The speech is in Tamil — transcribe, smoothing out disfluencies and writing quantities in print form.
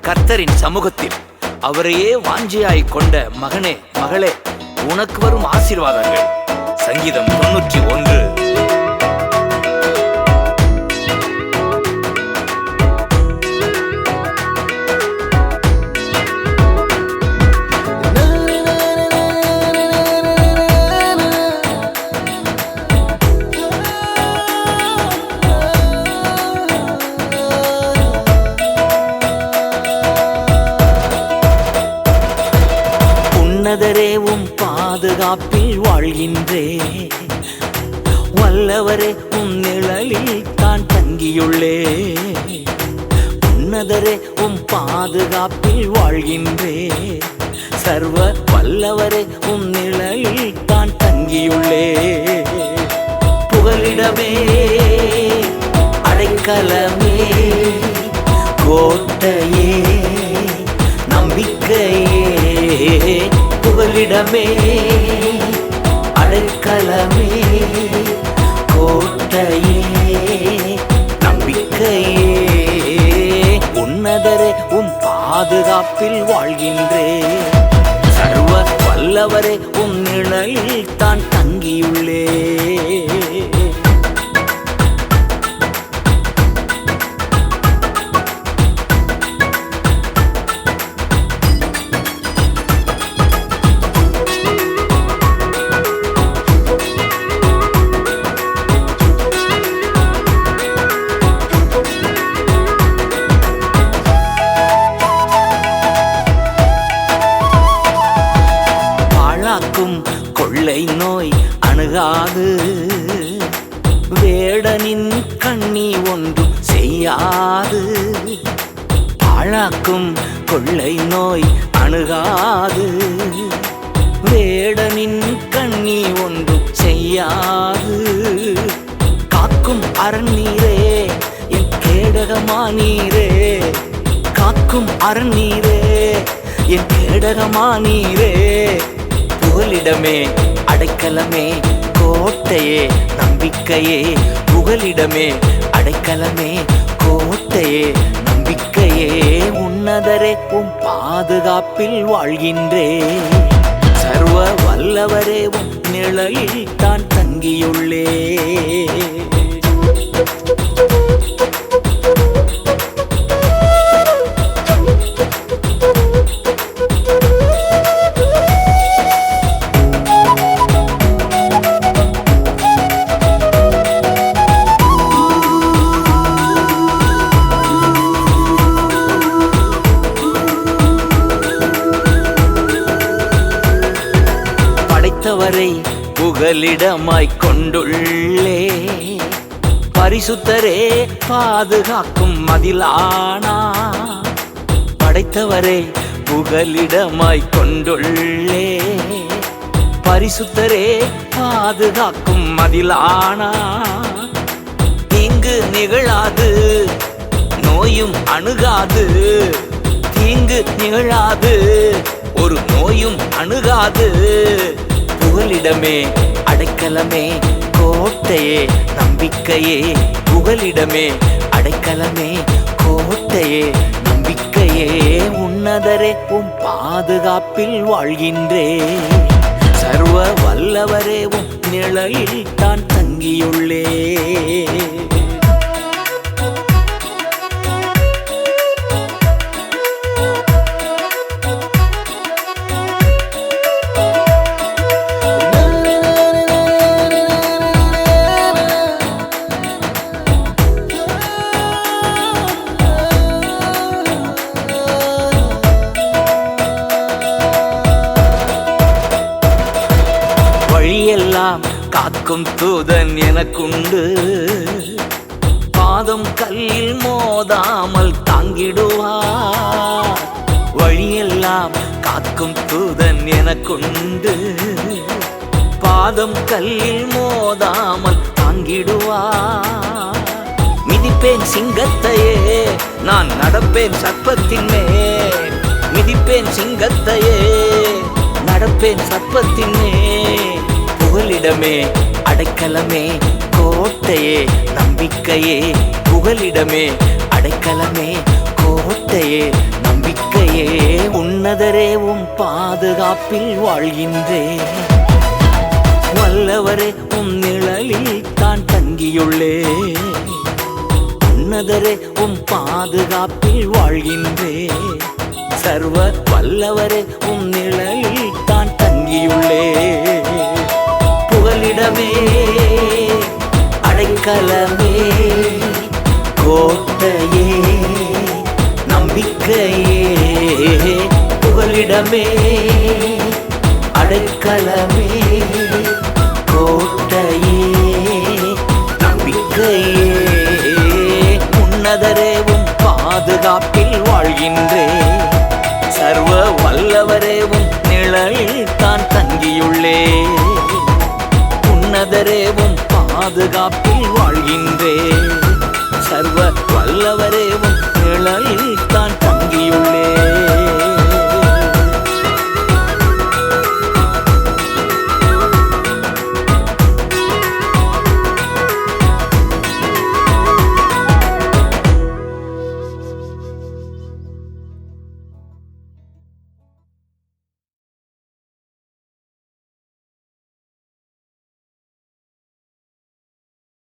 கர்த்தரின் சமூகத்தில் அவரையே வாஞ்சியாய் கொண்ட மகனே மகளே, உனக்கு வரும் ஆசீர்வாதங்கள். சங்கீதம் 91. உன்னதரே உம் பாதுகாப்பில் வாழ்கின்றே, வல்லவரே உம் நிழலில் தான் தங்கியுள்ளே. உன்னதரே உம் பாதுகாப்பில் வாழ்கின்றே, சர்வ வல்லவரே உம் நிழலில் தான் தங்கியுள்ளே. புகலிடமே அடைக்கலமே கோட்டையே நம்பிக்கையே, புகலிடமே அடைக்கலமே கோட்டையே நம்பிக்கையே. உன்னதரே உம் பாதுகாப்பில் வாழ்கின்றே, சர்வ வல்லவரே உம் நிழலில் தான் தங்கியுள்ளே. கொள்ளை நோய் அணுகாது, வேடனின் கண்ணி ஒன்றும் செய்யாது. பாழாக்கும் கொள்ளை நோய் அணுகாது, வேடனின் கண்ணி ஒன்றும் செய்யாது. காக்கும் அரண்நீரே என் கேடகமானீரே, காக்கும் அரண்நீரே என் கேடகமானீரே. புகலிடமே அடைக்கலமே கோட்டையே நம்பிக்கையே, புகலிடமே அடைக்கலமே கோட்டையே நம்பிக்கையே. உன்னதரே உம் பாதுகாப்பில் வாழ்கின்றே, சர்வ வல்லவரே உம் நிழலில் தான் தங்கியுள்ளே. படைத்தவரை புகலிடமாய் கொண்டுள்ளே, பரிசுத்தரே பாதுகாக்கும் மதிலானா. படைத்தவரை புகலிடமாய் கொண்டுள்ளே, பரிசுத்தரே பாதுகாக்கும் மதிலானா. தீங்கு நிகழாது நோயும் அணுகாது, தீங்கு நிகழாது ஒரு நோயும் அணுகாது. புகலிடமே அடைக்கலமே கோட்டையே நம்பிக்கையே, புகலிடமே அடைக்கலமே கோட்டையே நம்பிக்கையே. உன்னதரே உம் பாதுகாப்பில் வாழ்கின்றே, சர்வ வல்லவரே உம் நிழலில் தான் தங்கியுள்ளே. வழியெல்லாம் காக்கும் தூதன் எனக்குண்டு, பாதம் கல்லில் மோதாமல் தாங்கிடுவார். வழியெல்லாம் காக்கும் தூதன் எனக்குண்டு, பாதம் கல்லில் மோதாமல் தாங்கிடுவார். மிதிப்பேன் சிங்கத்தையே நான் நடப்பேன் சர்ப்பத்தின் மேல், மிதிப்பேன் சிங்கத்தையே நடப்பேன் சர்ப்பத்தின் மேல். புகலிடமே அடைக்கலமே கோட்டையே நம்பிக்கையே, புகலிடமே அடைக்கலமே கோட்டையே நம்பிக்கையே. நம்பிக்கையே உன்னதரே உம் பாதுகாப்பில் வாழ்கின்றேன். வல்லவரே உம் நிழலில் தான் தங்கியுள்ளேன். உன்னதரே உம் பாதுகாப்பில் வாழ்கின்றேன். சர்வ வல்லவரே உம் நிழலில் தான் தங்கியுள்ளேன். புகலிடமே அடைக்கலமே கோட்டையே நம்பிக்கையே புகலிடமே அடைக்கலமே கோட்டையே நம்பிக்கையே உன்னதரே உம் பாதுகாப்பில் வாழ்கின்றேன். சர்வ வல்லவரே உம் நிழலில் தான் தங்கியுள்ளேன். உன்னதரே உம் பாதுகாப்பில் வாழ்கின்றேன். சர்வ வல்லவரே உம் நிழலில் தான் தங்கியுள்ளேன்.